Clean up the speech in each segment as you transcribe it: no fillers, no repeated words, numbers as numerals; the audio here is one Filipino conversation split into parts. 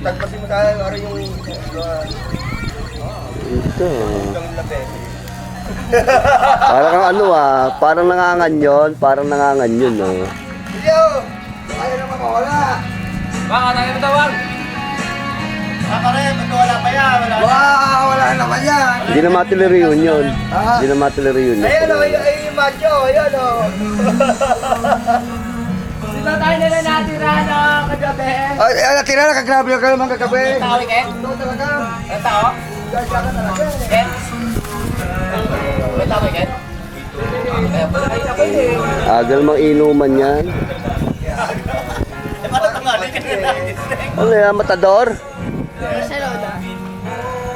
Tagpasin mo tayo, ano yung... Ito. Parang kang ano parang nanganganyon, Yo! Ayaw naman mawala! Baka tayo matawag. Rin, wala pa yan, wala naman yan! Hindi na matili reunion. Hindi na matili reunion. Ayan o, yung macho, ayan o! Dito tayo nila natira na kagabi. Ay, natira na, kagrabe ka naman kagabi! Tao, Ken? Ito talaga! Ang tao? Dahil ka talaga! Ken? May tao, Ken? Kaya pala kayo na pwede. Agal mang inuman yan. Eh, paano tangali ka na? Ano yan, matador?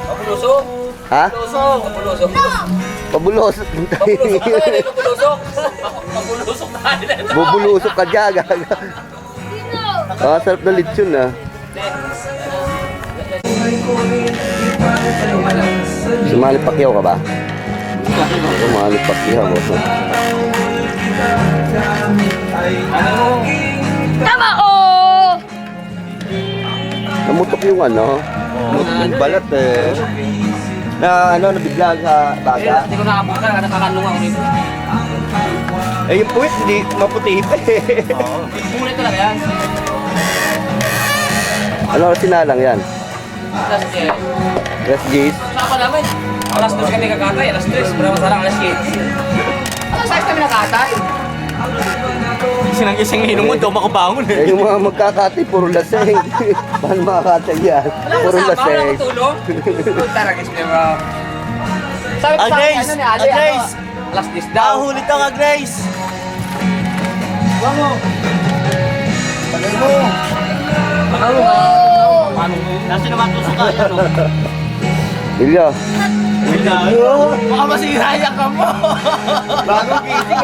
Papulusok? Ha? Papulusok? Papulusok? Pabulusok. Papulusok ka na, papulusok. Papulusok tayo na. Bubulusok ka dyan, gaga. Sarap na lechon Sumali Pacquiao ka ba? Sumali Pacquiao ko. Tama ko! Namutok yung yung balat na nabigla sa baga. Hindi ko nakapag ka, nakakalunga ko nito. Yung puwit, hindi maputi pa Ulit talaga yan. Ano sinalang yan? Tapos Yes, Jace. saka namin. Alas 2 kami kakatay, alas 3. Pero masalang alas 7. Alas 6 kami nakatay. Sinang-isang inom mo, daw makabangon Yung mga magkakati, puro laseng. Paano makakatay yan? Puro Wala laseng. ko tulong. Taragis niya ba? Sabi ko sa akin, Grace! ano ni Ali, Grace! alas 10 daw. Huli to ka, Grace! Huwag mo! Tagay mo! Nasa naman tusok ka, ano? Ilya, Baka masira yan ka mo! Bagong gising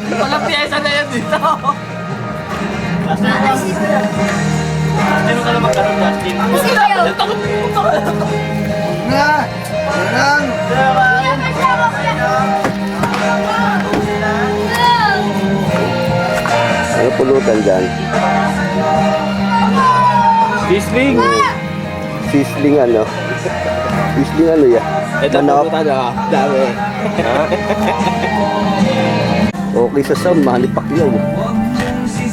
Walang piyesa na yan dito! Sino ka na magkaroon, Justin? Na! Yan! ano pulutan dyan? Bisling! Sisling Sisling yan? Manok. Dami. Okay sa sound, Manny Pacquiao. Si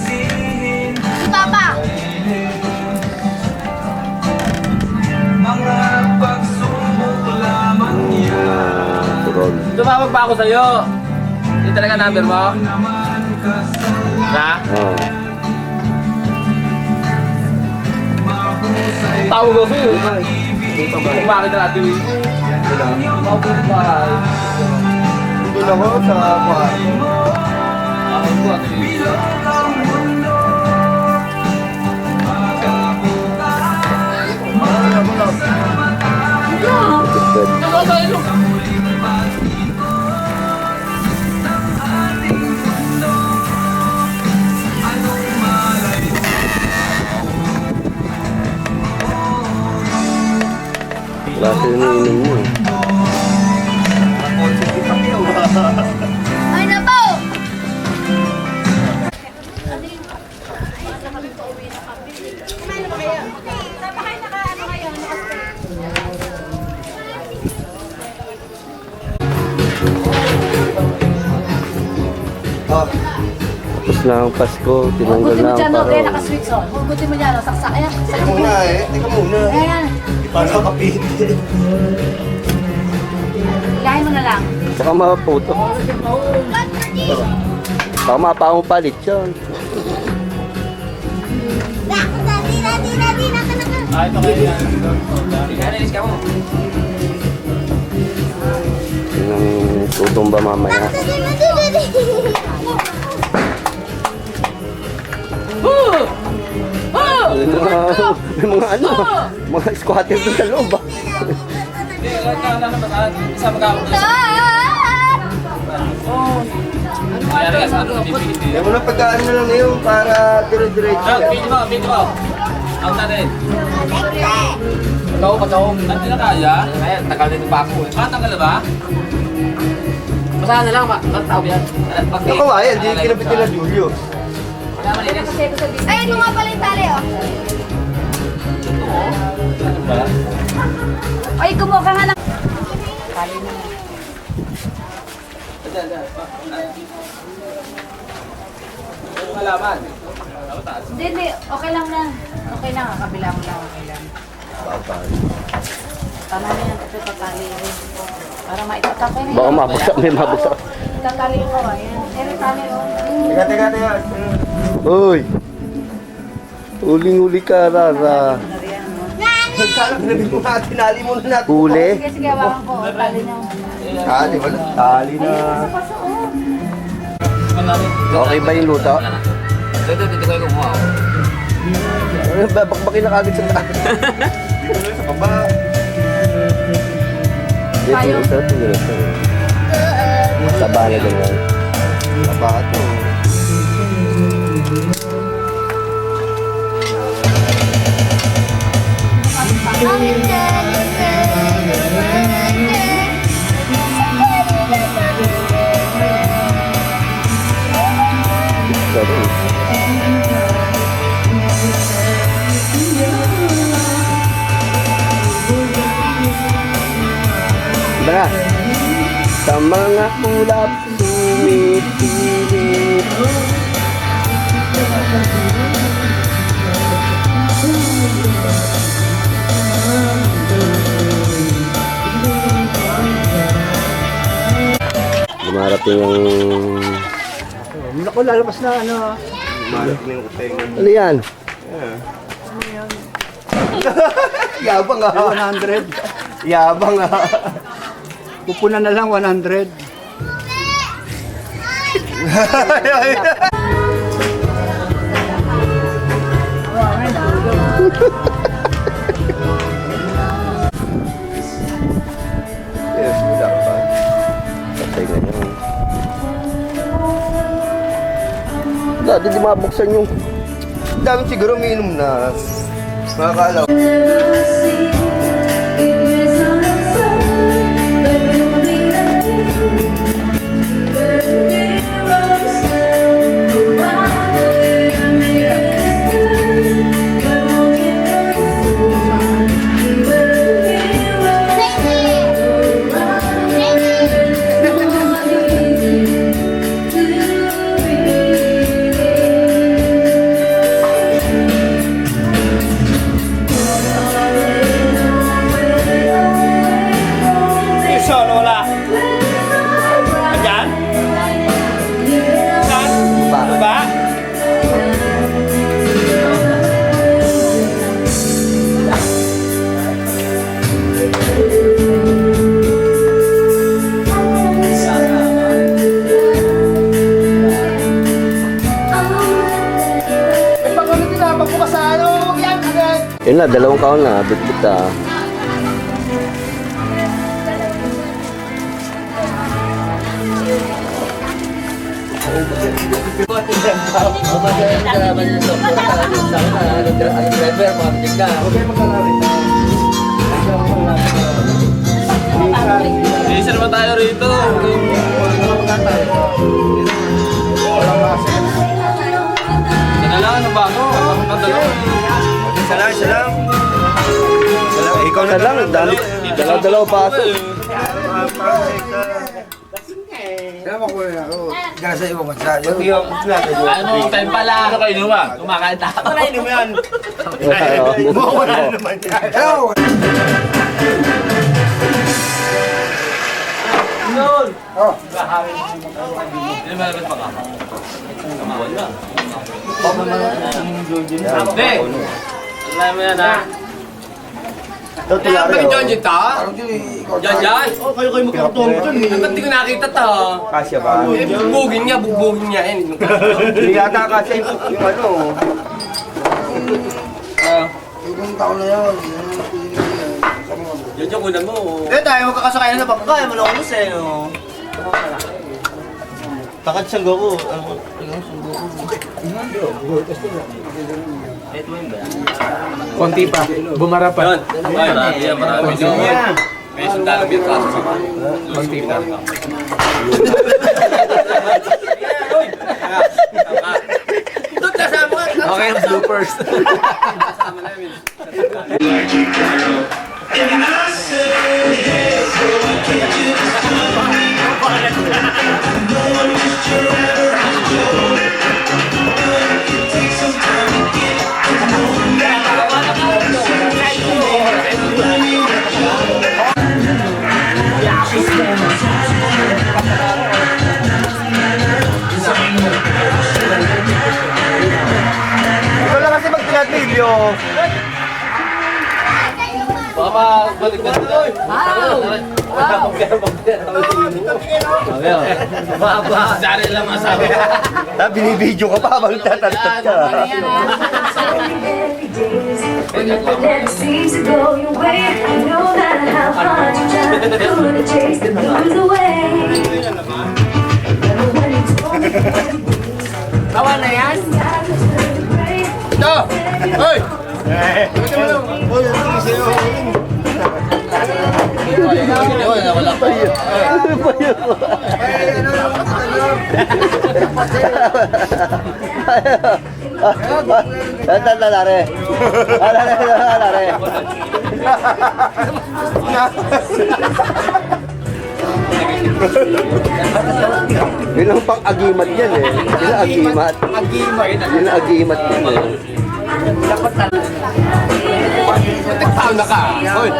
Papa! Turol. Tumawag pa ako sa'yo. Hindi talaga number mo? Ha? Oh. Tawag ko sa'yo. Kung bakit na natin yun. Doon ako sa kuhan. Klase na ininom mo. Ay na po! Tapos na ang Pasko, tinanggal na ang Kaya paro. naka-switch on. Hugutin mo dyan, saksak. Ayan, Teka muna teka muna. Ayan, Para sa kapit. hilahin mo na lang. Baka maputo. Baka mapapalit yun. Ay, ito kayo yan. Ikanis ka mo. Yun ang tutumba mamaya. May mga squatter doon sa loob. Hindi, isa mag-aawag na. Kaya rin sa ano, bibigit Kaya mo na pagkaan na lang yun para dire-diretso Ah, yan. video mo. Ang natin. Pagkaw. Hindi na kaya. Kaya, tagal din pa ako. Tagal na ba? Masahan na lang, tao yan. Ako ba yan, di kinapit nila Julio. Wala malinis. Ay, ito nga pala yung tali, oh. Ay, kumuha ka nga ng... Kali na lang. Malaman. Hindi. Okay lang na. Okay lang. Kabila mo lang. Okay lang. Tama na yan. Ito tatali rin. Para maitatapay na yun. Baka mabagsak, may mabagsak. Tatali ko. Ayan. Tali ko. Teka. Uy! Huling-huli ka, Rara. Tinali mo na natin. Huli? Sige, hawakan ko. Tali niyo. Tali, wala. Tali na. Okay ba yung luto? Dito ko yung kumuha. Babakbakin na kagad sa taas. Sa baba. Tayo. Taba na ganyan. Baba to. Diba na? Sa mga kulap sumisilip. Dumarating ang... Naku, lalabas na ano. Malaki na yung uteng. Ano yan? Yabang ah. 100. Yabang ah. Pupunan na lang 100. Yes, wala pa. Patay na yun. Dati di mabuksan yung... Dami siguro minum na. Makakalaw. Yun na, 2 kaon na. Bit-bit ah. Isa naman tayo rito. Sana lang, ano ba ako? Isa lang. Ikaw Isa lang, dalaw paso. Gasa iyo ba sa? Yung Ano, time pala. Ano kayo inuman? Kumakain tayo. Ano inom yan? Wala Wala naman yan. Hindi ba nabas pa ka? Kamawan na. Hindi. Alam mo yan ha? Ito Kaya ba yung John dito? Yan. Oh, kayo magkarton dun eh. Ba't di ko nakita to? Kasya ba? Eh, bugbugin niya. Hindi yata kasi yung ano. Ibang taon na yun. Yan yung kunan mo. Eh, tayo magkakasakay na sa bangka. Malungos eh, no? Takad siyang Goku. Konti pa. Bumara pa. Yun. Ay, marami. May sundalo yung kaso sa Konti pa. Doon kasama ka. Okay, bloopers. Kasama namin. Baka balik na dito. Mababa. Sari lang masabi. Binibidyo ka pa habang tatantat ka. Never seems to go your way. I know that how hard you try. I'm gonna chase the blues away. Never when it's gone. Tawa na yan? Ito! Hoy! Wala pa yun. Lare. Lare. Yun ang pang-agimat yan eh. Yun ang agimat. Yun ang agimat yan eh. Taon na ka. Hoy.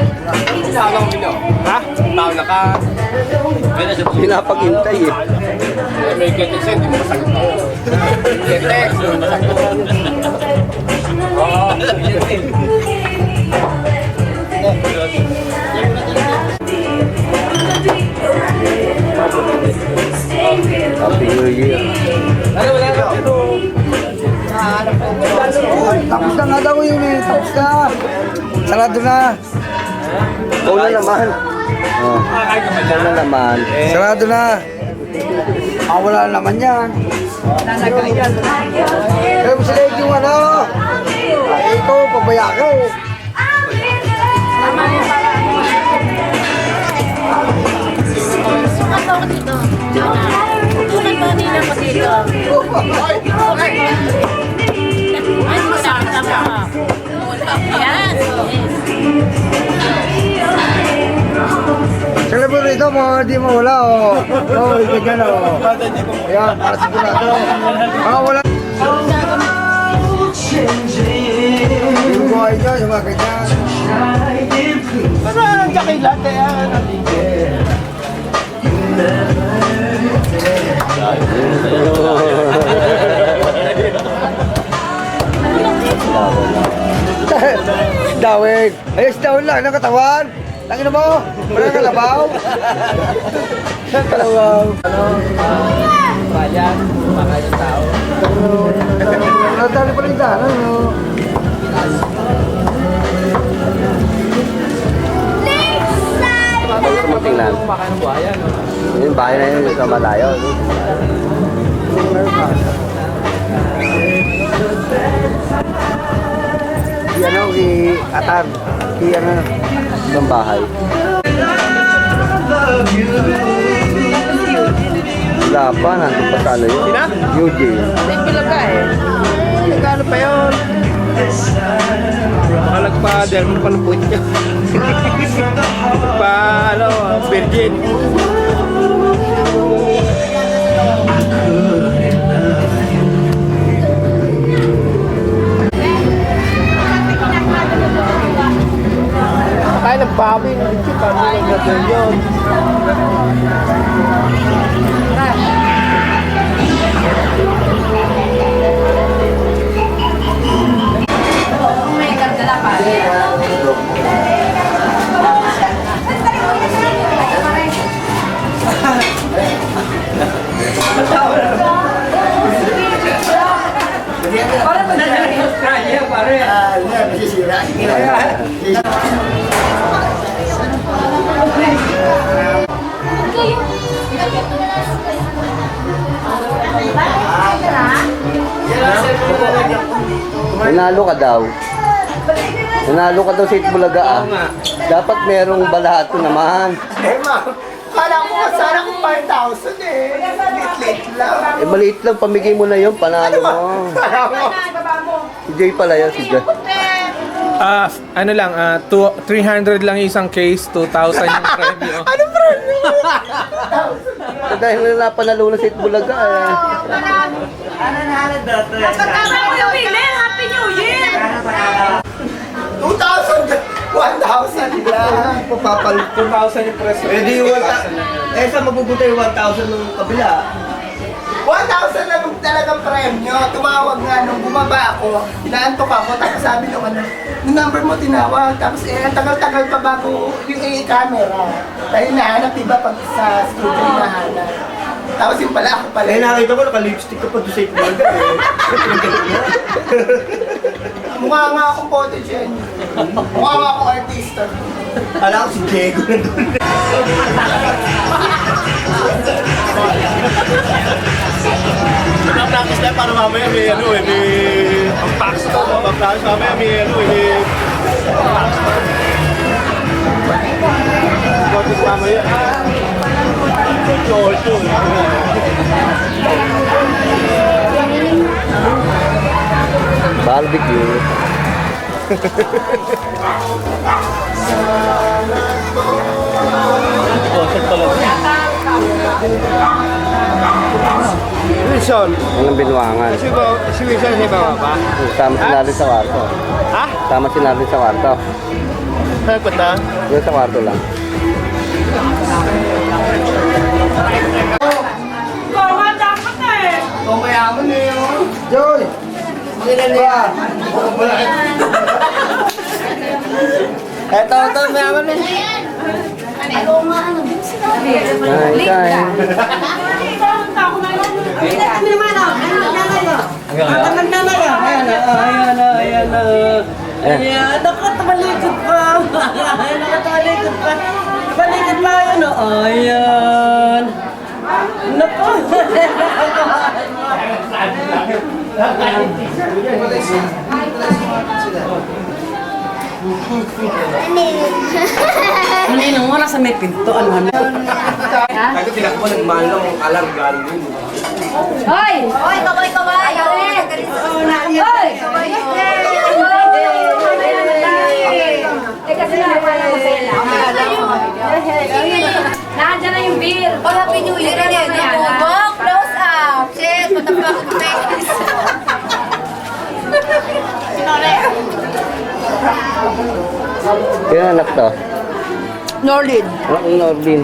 Taon na ka. Ha? Taon na ka. Pinapag-intay eh. May ketex hindi mo masakit mo. Ketex, hindi mo masakit mo. Happy New Year. Tapos na nga daw yun eh. Tapos na. Sarado na. Ikaw na naman. Oh. Ikaw na naman. Sarado na. Wala naman yan. Kaya mo sila yung ano. Ito, pabaya ka eh. Sukat ako dito. Sukat ba nila pa dito? Ay, masakit ka. Yan. Sila po rito mo, di mo wala oh. Oh, ito dyan oh. Ayan, para sigurado. Wala. Yung buhay nyo, yung mga ganyan. Parang kakilat yan. Dawig. Ayos daw lang ng katawan. Tangin mo, wala kalabaw. Kalabaw. Bayan, baka yung tao. Natali pa rin daan, ano? Tingnan. Baka ng buhaya, no? Yung bahay na yun sa malayo. Yan o, Atan. Yan o. Isang bahay. Wala pa, nandun pa sa ano yun. Sina? Eugene. May pilaga eh. Nagkano pa yun? Makalag pa, dahil mo palupot niya. Pa, ano, virgin. Kaya ng baboy ng chip, ano yung gagawin yun? May ganda pa. Nanalo ka daw. Nanalo ka daw sa Itbulaga ah. Dapat merong balahato naman. Eh, ma'am. Kala ko sana kung 5,000 eh. Lit-lit lang. Eh maliit lang, pamigay mo na yun, panalo mo. Kala ko. Si Jay pala yan, si Jay. Ano lang, 300 lang isang case, 2,000 yung premyo. Ano premyo? So, dahil na napanalo na sa Itbulaga eh. Pagkama mo yung bilin, Happy New Year! 2,000, 1,000 lang. Papapal. 2,000 yung presyo. Eh di 1,000. Eh saan mapupunta yung 1,000 ng kabila? 1,000 na nung talagang premyo. Tumawag nga nung bumaba ako. Inaantok ako. Tapos sabi nung ano, yung number mo tinawag. Tapos ang tagal-tagal pa bago yung camera. Dahil nahanap iba pag sa studio nahanap. Tapos yung pala ako pala. Eh, nakita ko naka-lipstick ka pa doon sa Itbulaga eh. Mukha nga akong photogenic. Mukha nga akong artista. Alam ko si Diego na doon. Practice tayo para mamaya may ano eh, may pang-pax to. Practice mamaya may ano eh, may pang-pax to. Practice mamaya. Barbecue. Wilson, Ang binuangan. si Wilson si baba pa? Tama si Nardi sa kwarto. Ha? Tama si Nardi sa kwarto. Nagpot na? Doon sa kwarto lang. Oh, mayaman eh. Oh. Joy! Ba? Ito, mayaman eh. Kain, kain. Ayan, nakatabalikot pa. Nakatabalikot pa. Balikot pa yun, oh. Ayan. Naku. Hindi nung wala sa may pinto, ano. Ako tinakbo nagmano ng alam galing yun. Hoy! Hoy, kaway, kaway! Hoy! Teka sila, wala ko sa ila. Nandiyan na yung beer. Oh, Happy New Year again. Wow, close up. Shit, what the fuck is this? Kaya anak to? Norlin. Anak ni Nordin.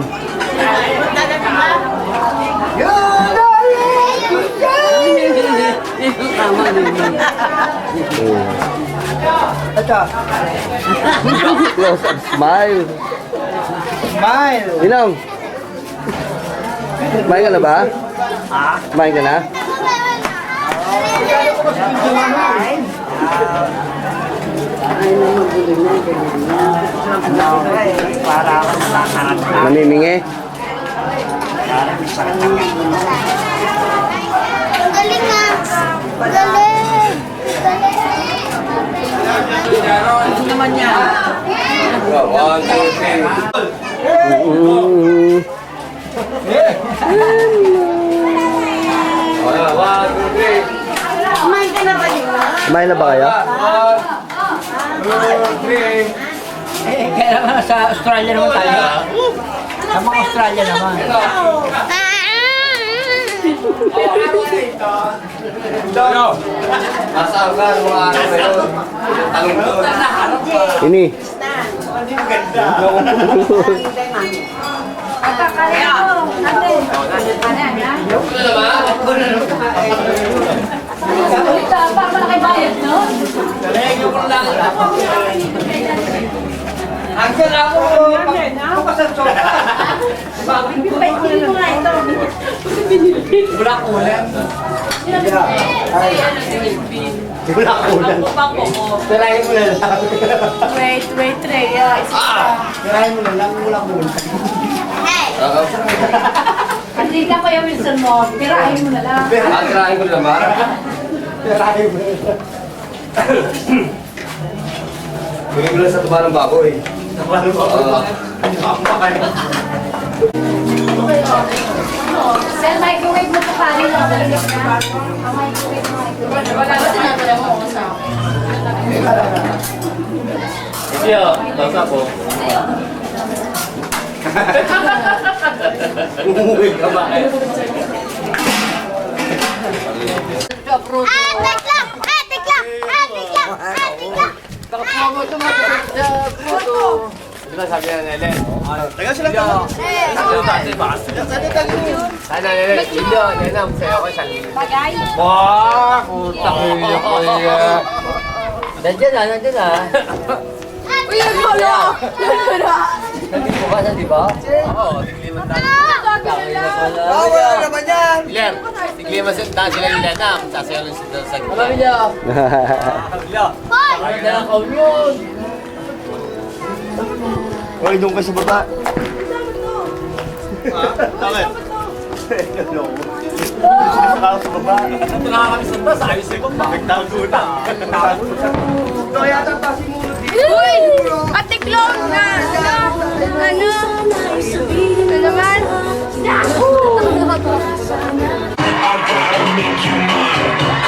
Ito, Close up, smile. smile. Inong. Kumain ka na ba? Kumain ka na? Namimingi? Galing nga. Galing. Naman yan. Mm. Kumain ka na ba yun? Kumain na ba kayo? Kaya naman sa Australia naman tayo. Sa mga Australia naman. Nasaan ka nung mga araw na yun? Tanong doon. Ini. Kaya ko. Ate. Pa malaki bayad, no? Angel ako. Hindi ko nga ito. Black ulam. Black ulam. Tirahin mo na lang. Wait, Ray. Tirahin mo na lang. Ulam mo na. Hindi ka Kuya Wilson mo. Tirahin mo na lang. Tirahin ko naman. Tirahin mo na lang. Bigay ko lang sa tuba ng baboy. Sir, microwave mo ito pari. Microwave mo. Wala ba tinatala mo sa akin? Hindi o, basta po. Umuwi ka ba eh? Diba sabi na Nele? Tagal sila ka. Sana Nele, Ilyo, Nenam, sa'yo ko isang libo. Bagay. Wah, utang Ilyo ko yan. Nandiyan na. Uy, ang gulo! Nandito ka na, di ba? Oo, tigliman tayo. Wala naman yan. Iler, tigliman tayo sila ni Nenam. Sasayaw rin sila sa Ano bilya? Ay, nakaw yun. Hoy, doon ka sa baba. Nakakao sa baba. Ito na kami sunda, sa ayos ko pa. Nagtago na. Ito yata pa si Mulo dito. Uy! Patiklong na! Ano? Ano naman?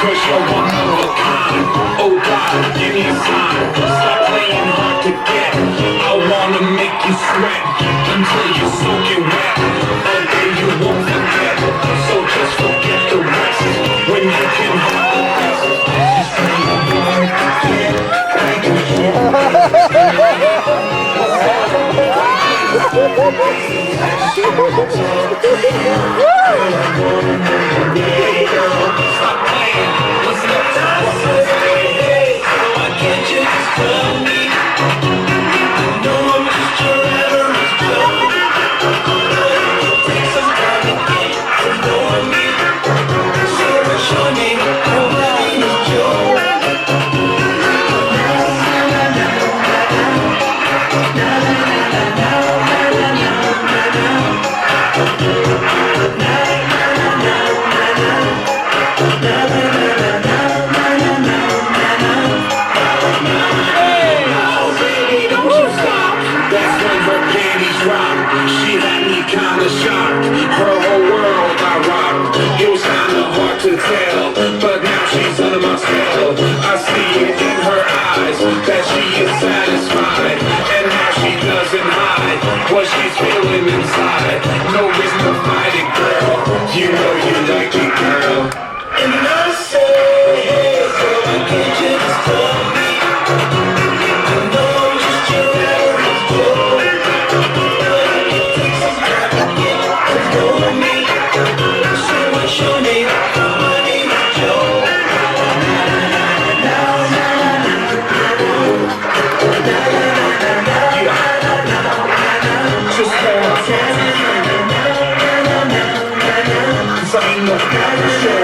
Cause you're one of a kind. Oh God, give me a sign. Stop playing hard to get. I wanna make you sweat until you soak it wet. A day you won't forget. So just forget the rest. When you can have the best. Just say the word. Yeah, thank you. Stop playing. Listen up to what I say. Why can't you just tell me? No, I'm just your average Joe. Take some time to get to know me. What's your name? Oh, my name is Joe. Baby, don't you stop. That's when her panties drop. She had me kinda shocked. Her whole world I rocked. It was kinda hard to tell, but now she's under my spell. I see it in her eyes that she is satisfied, and now she doesn't hide what she's feeling inside. No reason to fight it, girl. You know you like it, girl. And I say, hey, girl, why can't you just tell me? I know I'm just your average Joe. It takes some time to get to know me. So what's your name? My name is Joe. Just wanna tell you. 'Cause I ain't no coward show.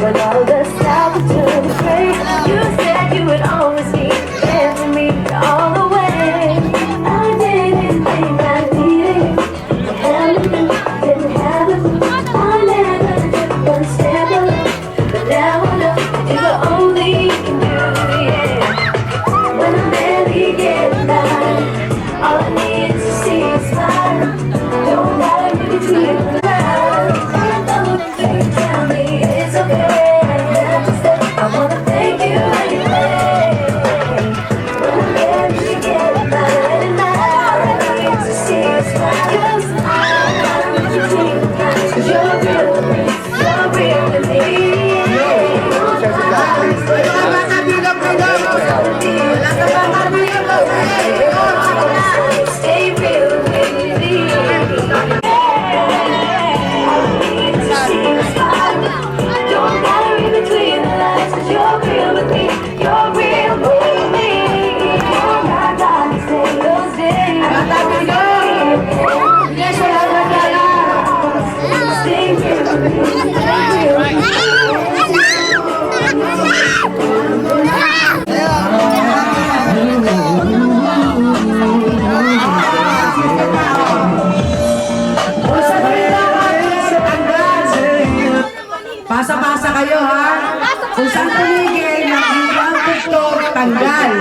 When all the stars turned gray, you said you would always be there for me all the way. I didn't think I needed to have it, didn't have it. I never took one step alone, but now I know you the only you can do, yeah. When I'm barely getting by, all I need is to see you smile. Don't gotta read between the lines. Tell me it's okay. I wanna thank you anyway. When I'm barely getting by, all I need is to see you smile. You're real to me. You're real to me. Stay real with me. Don't gotta read between the lines, 'cause you're real with me. You're real with me. I gotta stay those days. Stay real with me. Pasa-pasa kayo ha. Kung saan tumigil, nakikang tuktok, tanggal.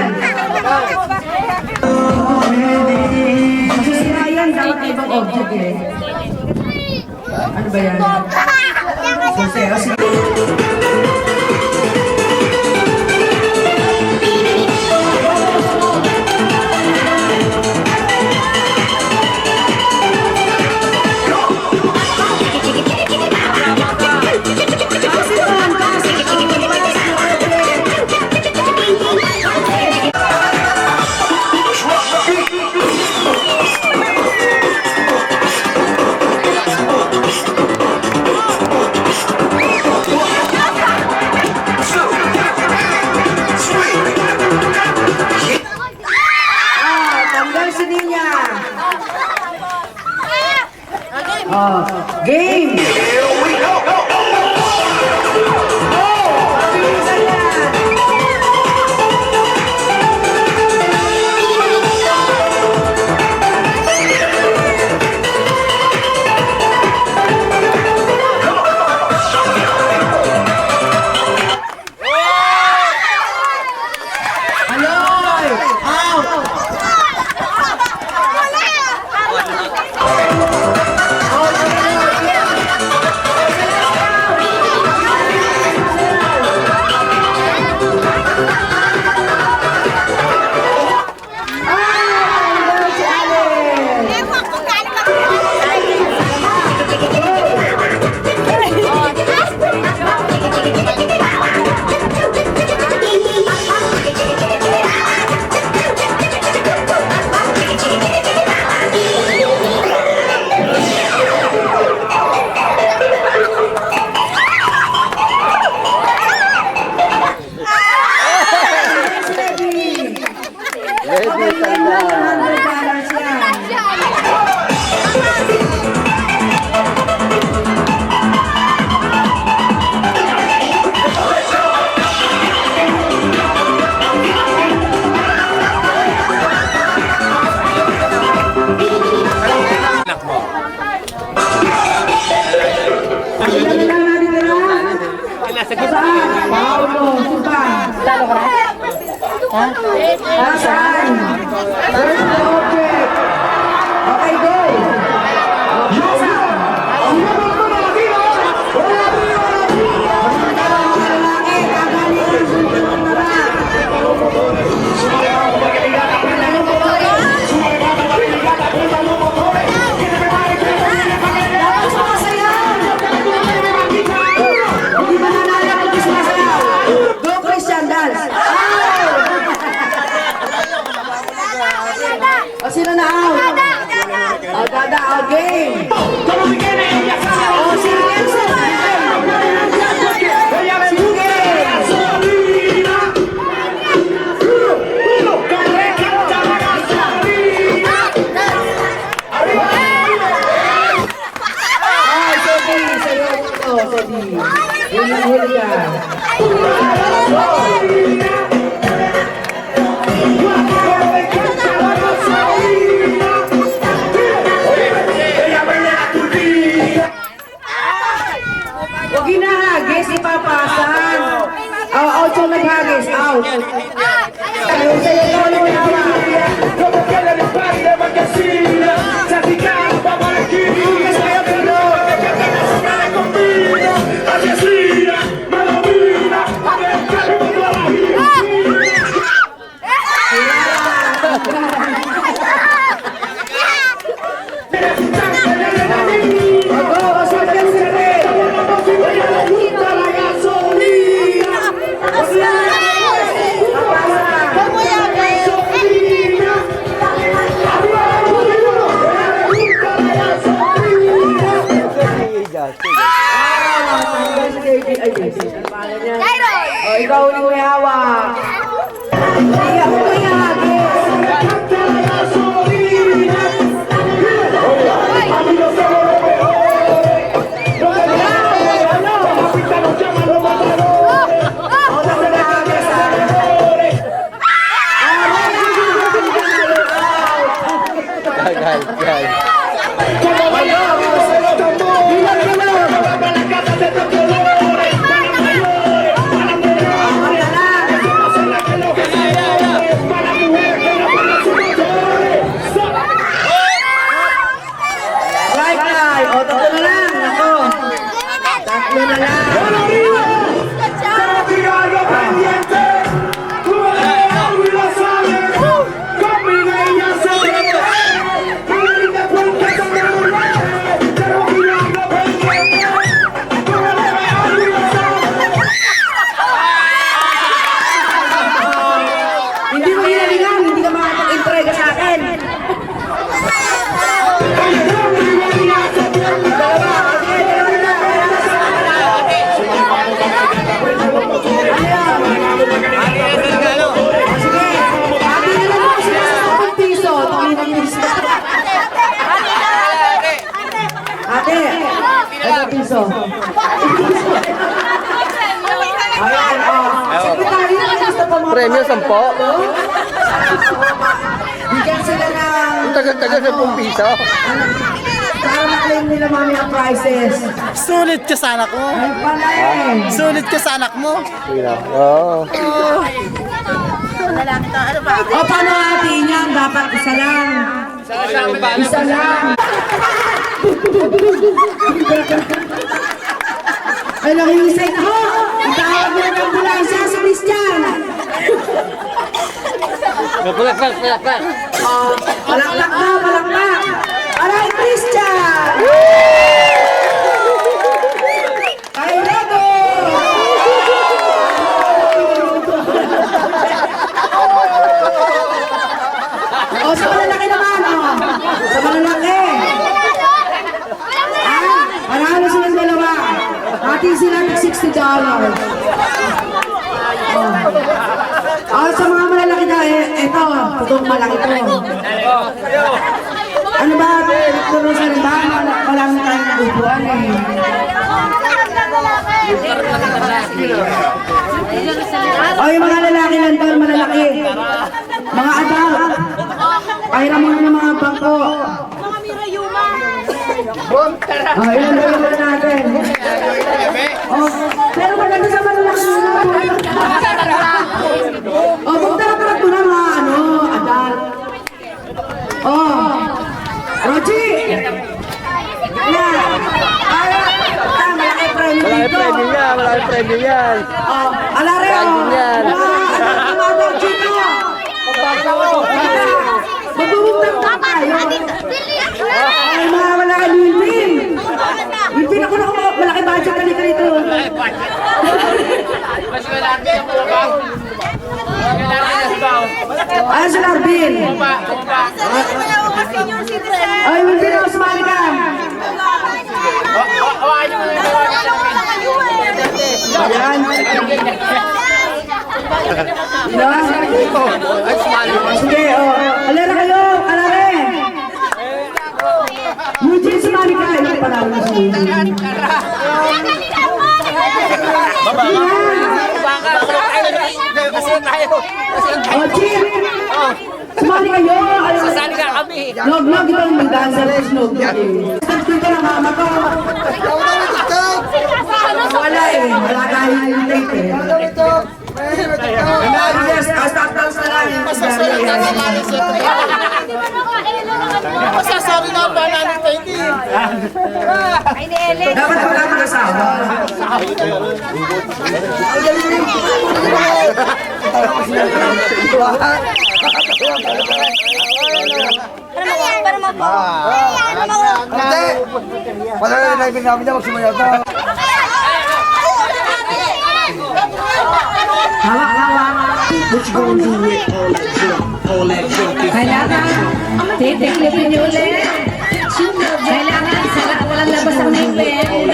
Masisira yan, dapat ibang object eh. Ano ba yan? Sosero, sige. Kasi Nasaan? Where's the object? Okay, go! Go, Christian, dance! O, sino na out? O, Dada, o, game! O, sige, Ay, Sodi, sa'yo ito, Sodi. Huli ka. Huwag hinahagis, ipapasan. Out yung naghagis, out. Sa'yo ito, yung hawak. O, ikaw ulit may hawak. Hindi ako may hagis. O, tatlo na lang. Ako. Tatlo na lang. Hindi mo hinalingan. Hindi ka makapag-entrega sa akin. Ate, ito piso. Ayan, Sekretary, gusto pa mga Premyo 10. bigyan sila ng... Ang tagal-tagal 10 piso. Para ma-claim nila mami ang prizes. Sulit ka sa anak mo. Ay pala eh. Sulit ka sa anak mo. Oo. O paano ate niyan? Dapat isa lang. Isa lang. Ay, nakilisay na ho! Itawag mo ng ambulansya sa Christian! Palakpak. Palakpak na, palakpak! Aray, Christian! Ay, Rego! O, sa malalaki naman, o! Sa malalaki! Panalo silang dalawa. Hati sila ng $60. Sa mga malalaki na, ito, putong malaki to. Ano ba, nagpurusan ba? Walang tayong nabubuan eh. Yung mga lalaki lang doon, malalaki. Mga adult. Pahiram mo ng mga bangko. Ilan ba yung natin? Pero maganda sa malalaki nila. Punta na ang premyo yan. Alare, Random yan. mga adult chito. Magbubugtang pa tayo. Ay, mga wala ka Wilwin. Wilwin, ako na malaki budget ka dito. Mas malaki ang pulabang. Ayan si Larvin. Ay, Wilwin, ako sumali ka. Ayan. Sige, alera kayo, alare. Eugene, sumali ka. Ito pala ako si Eugene. Oh, Jim! Sumali kayo! Sasali ka kami. Nog, ito yung mag-dancer. Nog. Dito na mama ko. Wala eh. Wala tayo yung tape eh. Yes, stop na lang. Masasabi na ba namin tayo hindi? Dapat wala mag-asawa. Para mapo. Hindi! Wala na nilibig namin dyan, magsumayaw to. Hawak. Kailangan titiklipin niyo ulit. Kailangan walang labas ang ngipin.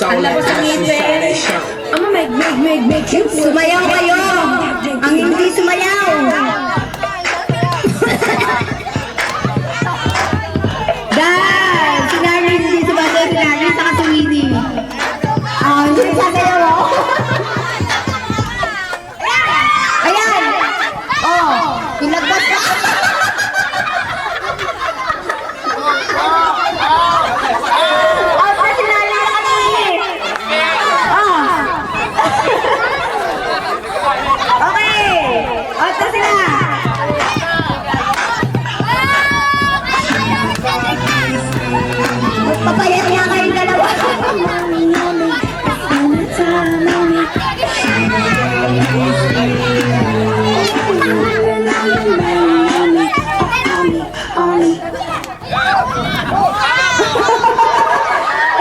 Ang labas ang ngipin. Make. Sumayaw kayo. Ang hindi sumayaw. Dahil, sinari hindi sumayaw. Sinari sa kasuwini. Hindi sasayaw ako. Ayan. Oh, pinagpas ka. Sinari na kami. Okay. Ito sila. Papayat niya kayong dalawa.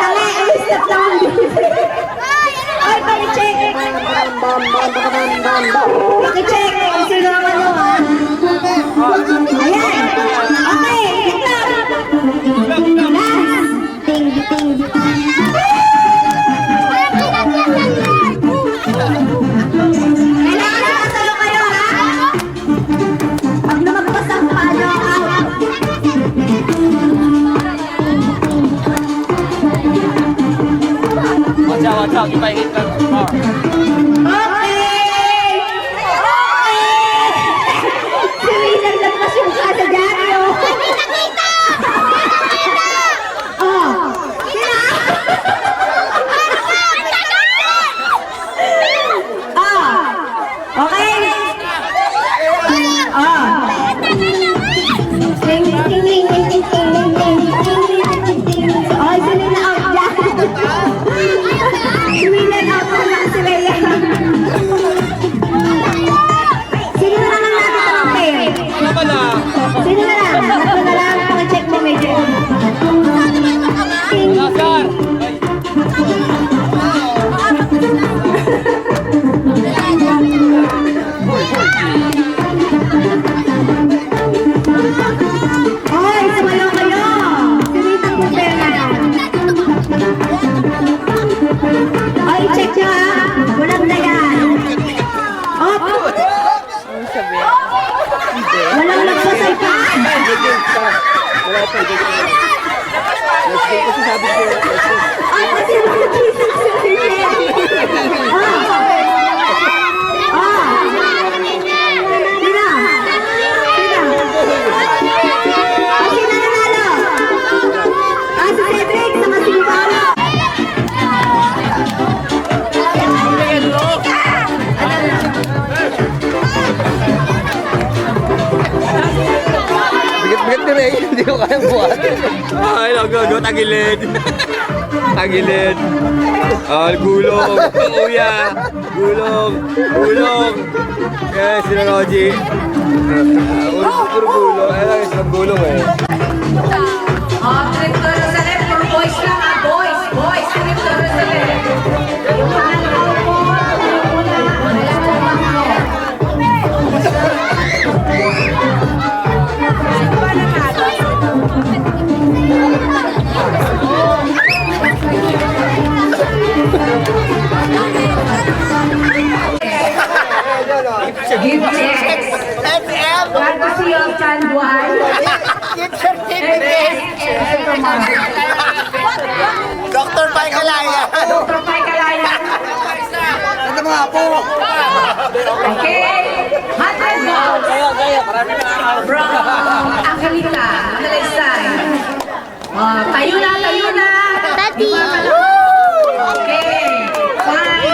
Tanga, step down. Ay, paki-check. Paki-check. Sino naman yun, ha? Ayan. Okay, ito. Kailangan nakasalo kayo, ha? Pag lumagpas ang palo, out. Watch out. Ipahigit ka. Okay! Sumilag lagpas yung kada dyan, oh. Oh. Sino? Okay. Ting, ting, ting, ting, ting, ting, ting, ting, ting. Oh, sumilag out dyan. Sumilag out na lang si Rhea. Sino na lang natin tanongin? Sino na lang? Tatlo na lang. Pag-check mo medyo. Ting, ting. Hoy, sumayaw kayo! Sumitang po pera. Ay, check nyo ha! Walang na yan! Op! Walang nagsasay pa! Ay, kasi mga kisang Sino nanalo? Si Cedric sa Masimbara. Bigat ni Ray, hindi ko kaya buhatin. Ay, go, tagilid. Tagilid. Gulong. Kuya. Gulong. Gulong. Yes, sila Roji. Puro gulong. Ayun, isang gulong eh. Trip to Jerusalem, for boys lang ha, boys, trip to Jerusalem. Yung mga nakaupo, Give checks. Courtesy of Chanduan. Gift certificate. Dr. Pai Kalaya. Dr. Pai Kalaya. Ito mga po. Okay. 100 balls. From Angelita. Angelita. Tayo na. Tati. Okay. Fine.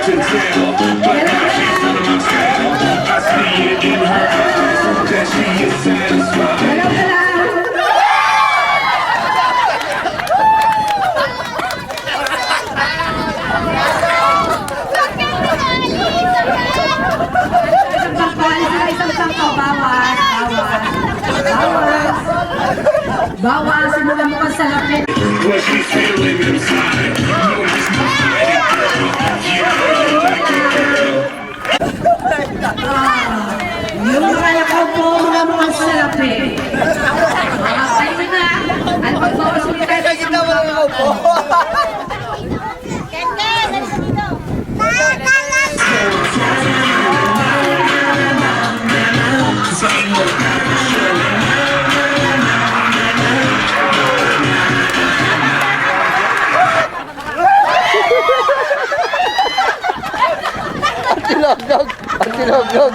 To tell, but now she's under my spell. I see it in her eyes that she is satisfied. Bawas, simulan mo sa lapit. What she's feeling inside. No, it's not Yung mga nakaupo, mga sa lapit. Tayo na. At pagbawas mo tayo sa gitna mo lang nakaupo. Ang tinognog.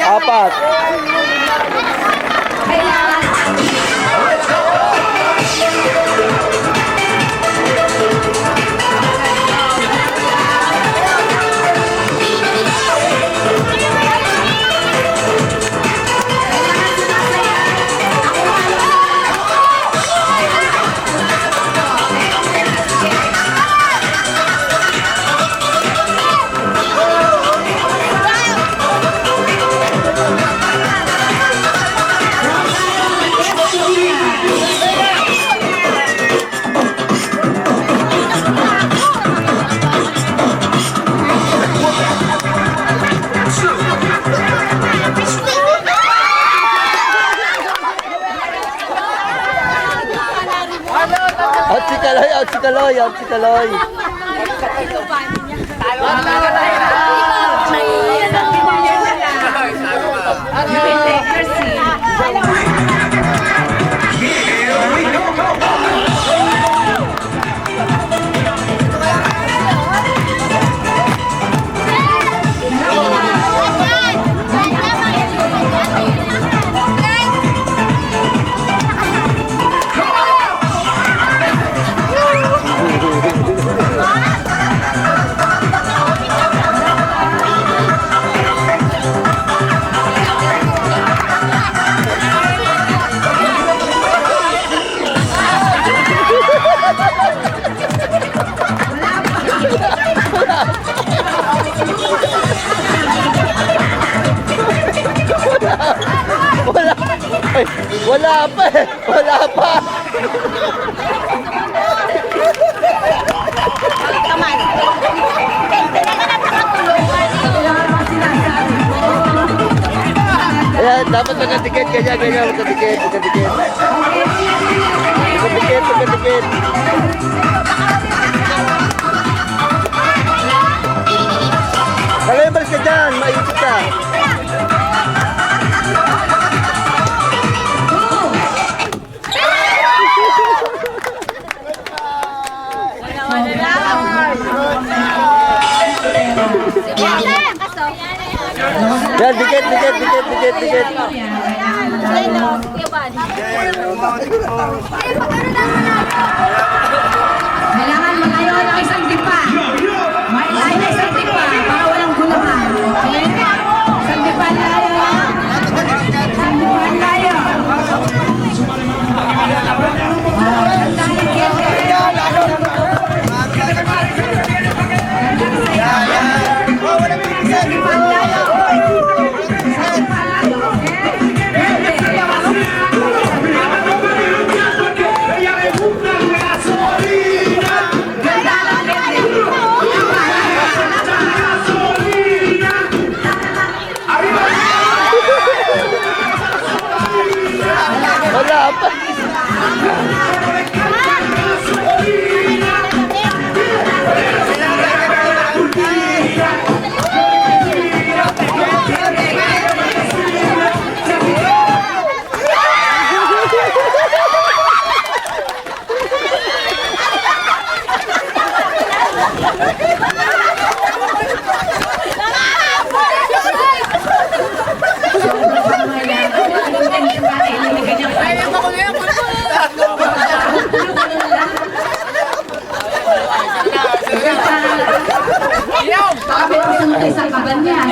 Apat. Out si Kaloy. Wala pa eh. Wala pa. Ayan, dapat magkadikit. Ganyan. Magkadikit. Kaya balik ka dyan. Maikot ka. Yan, dikit. Kailangan malayo ng isang dipa. May layo ng isang dipa para walang gulaman. Isang dipa layo. Isang dipa layo. Wala pa. Sabi ko sa mga isang kaganyan.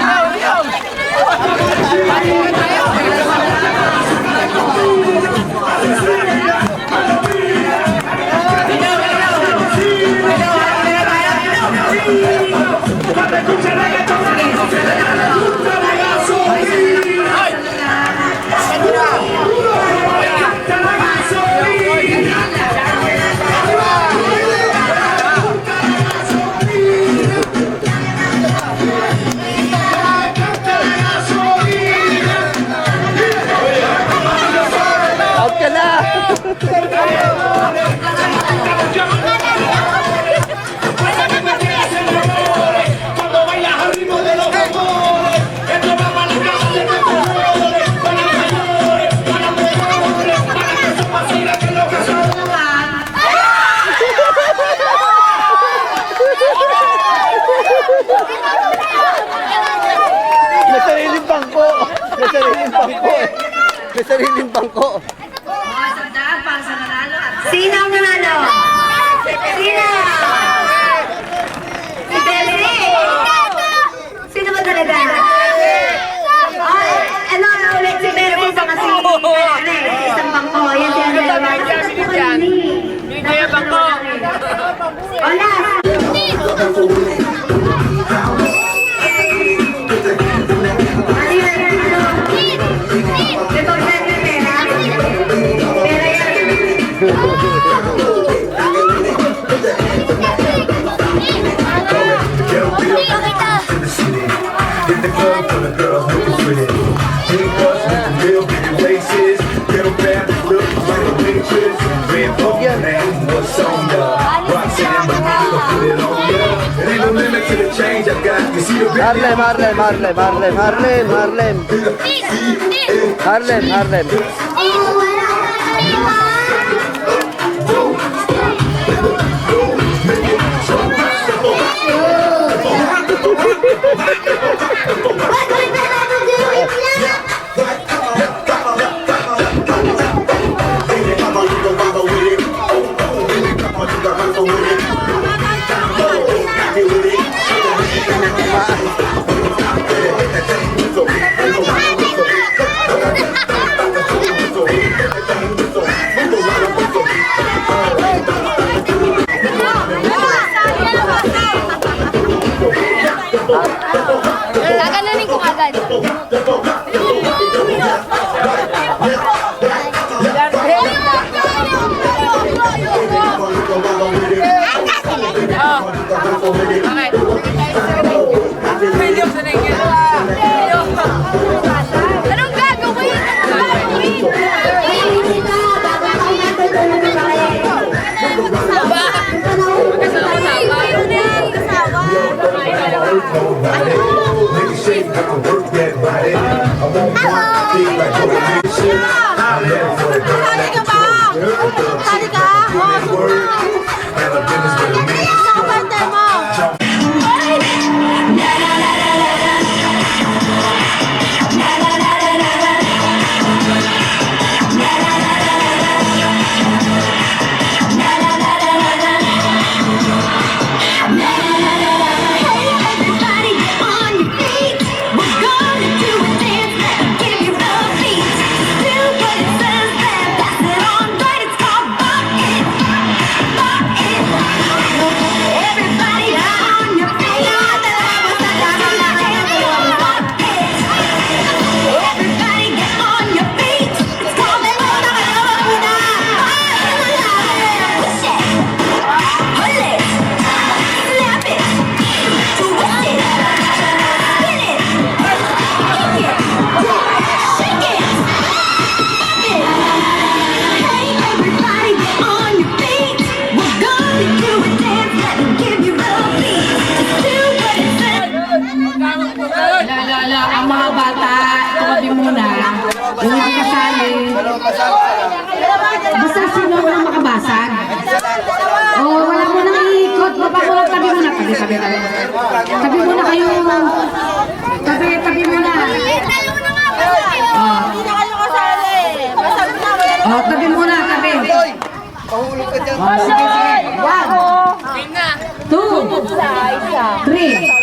Out ka na. May sariling bangko. May sariling bangko. Sino ang nanalo? Sino? Si Belle. Sino ba talaga? Ano ulit si Belle po ba kasi? Isang bangko. Yan siya dalawa. Kaya bangko. Hola! Harlem. Anong gagawin? Nigga shake, I can work that body. I won't want things like motivation. I'm ready for the girl that can talk. Girl, that word. And a business with me. Ang mga bata, tumabi muna. Yung hindi kasali. Basta sino mo lang makabasag. Wala mo nang iikot. Baba mo lang, tabi muna. Tabi. Tabi muna kayo. Tabi muna. Tabi muna, tabi. Sige. 1, 2, 3.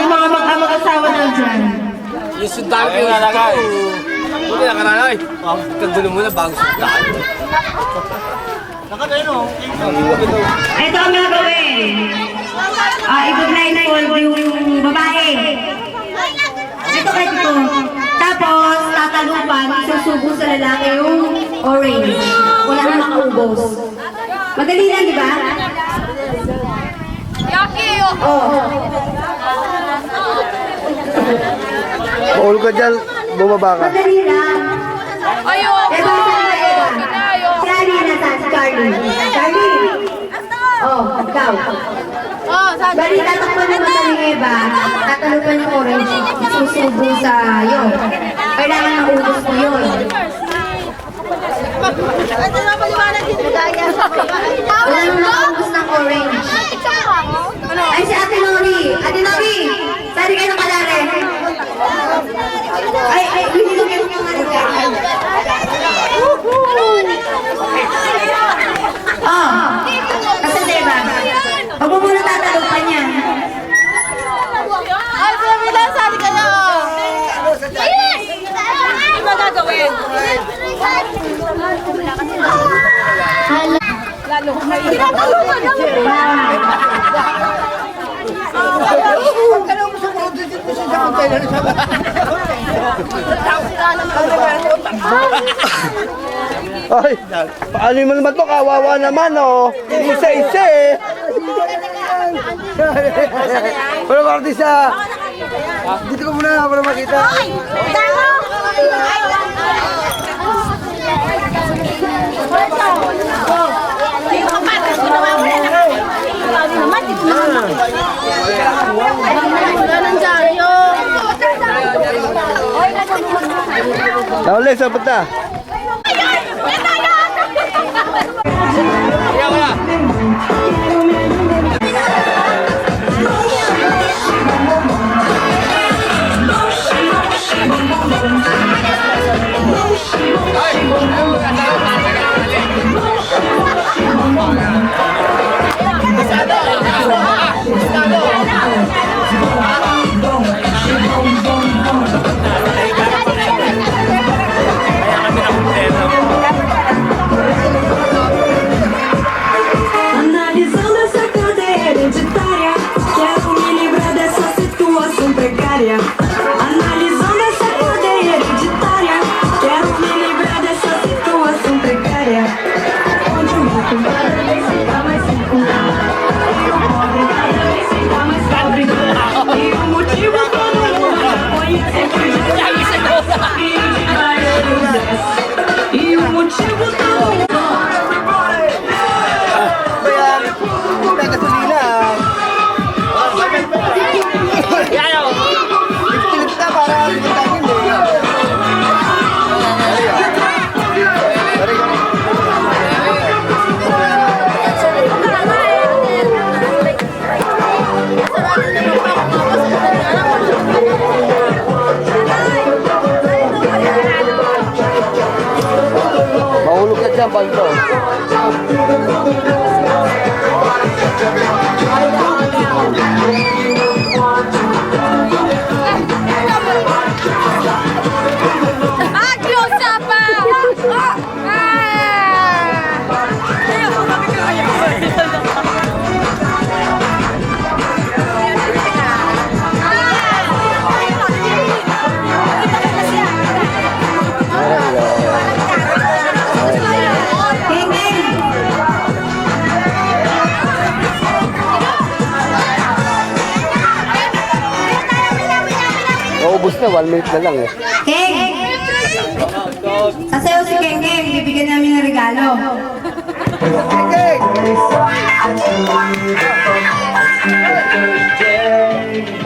Yung mga mag-asawa na dyan. Yung sundan ko yung lalagay. Buti na kananay. Kandulo muna bago sundan. Ito ang gagawin. I-blindfold yung babae. Ito ito. Tapos, tatalupan, susubo sa lalaki yung orange. Wala na makaubos. Madali lang, di ba? Maul ka dyan, bumaba ka. Madali lang. Ito, Charlie na sa Charlie. Charlie. Ikaw. Bali, tatakpan mo sa Eva, tatalupan yung orange, susubo sa iyo. Kailangan ng ubos mo yun. Wala mo nakaubos ng orange. Ay, si Ate Nori. Ate Nori, sari kayo ng kalare. Ay, binigyan kayo ng kalare. Kasi diba, pag mo muna tatalupan niya. Ay, sabi lang, sali ka na. Yes! Ano ba gagawin? Lalo ko may ginagalupan naman. Ay, paano naman to? Kawawa naman, oh. Isa-isa, eh. Pero party siya. Dito ko muna para makita. Ulit, sabat na. Analisando essa cadeia hereditária, quero me livrar dessa situação precária. Analisando essa cadeia hereditária, quero me livrar dessa situação precária. Onde o rico cada vez fica mais rico e o pobre cada vez fica mais pobre. E o motivo todo mundo já conhece, e o motivo todo mundo. May gasolina. Pilit na para limitangin eh. Mahulog ka dyan, Baldo. Naubos na, 1 minute na lang eh. Keng! Sasayaw si Keng Keng, bibigyan namin ng regalo. Keng!